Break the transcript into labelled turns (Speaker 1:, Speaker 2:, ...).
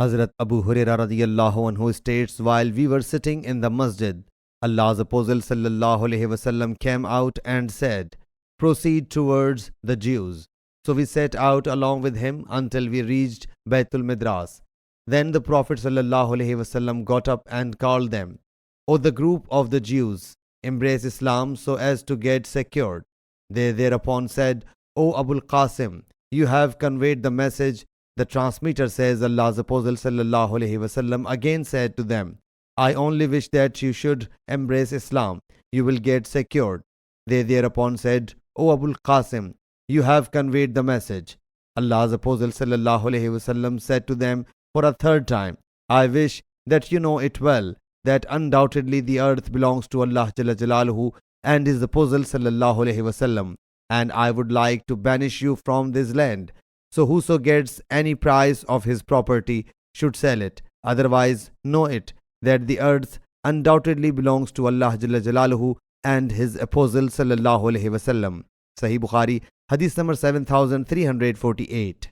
Speaker 1: Hazrat Abu Hurairah radiyallahu anhu states, while we were sitting in the masjid, Allah's Apostle sallallahu alaihi wasallam came out and said, proceed towards the Jews. So we set out along with him until we reached Baitul Midras. Then the Prophet sallallahu alaihi wasallam got up and called them, O the group of the Jews, embrace Islam so as to get secured. They thereupon said, O Abul Qasim, you have conveyed the message. The transmitter says, Allah's Apostle sallallahu alaihi wasallam again said to them, I only wish that you should embrace Islam. You will get secured. They thereupon said, O Abul Qasim, you have conveyed the message. Allah's Apostle sallallahu alaihi wasallam said to them for a third time, I wish that you know it well, that undoubtedly the earth belongs to Allah Jalla Jalaluhu and His Apostle sallallahu alaihi wasallam, and I would like to banish you from this land. So whoso gets any price of his property should sell it. Otherwise, know it, that the earth undoubtedly belongs to Allah Jalla Jalaluhu and His Apostle sallallahu alaihi wasallam. Sahih Bukhari, Hadith number 7348.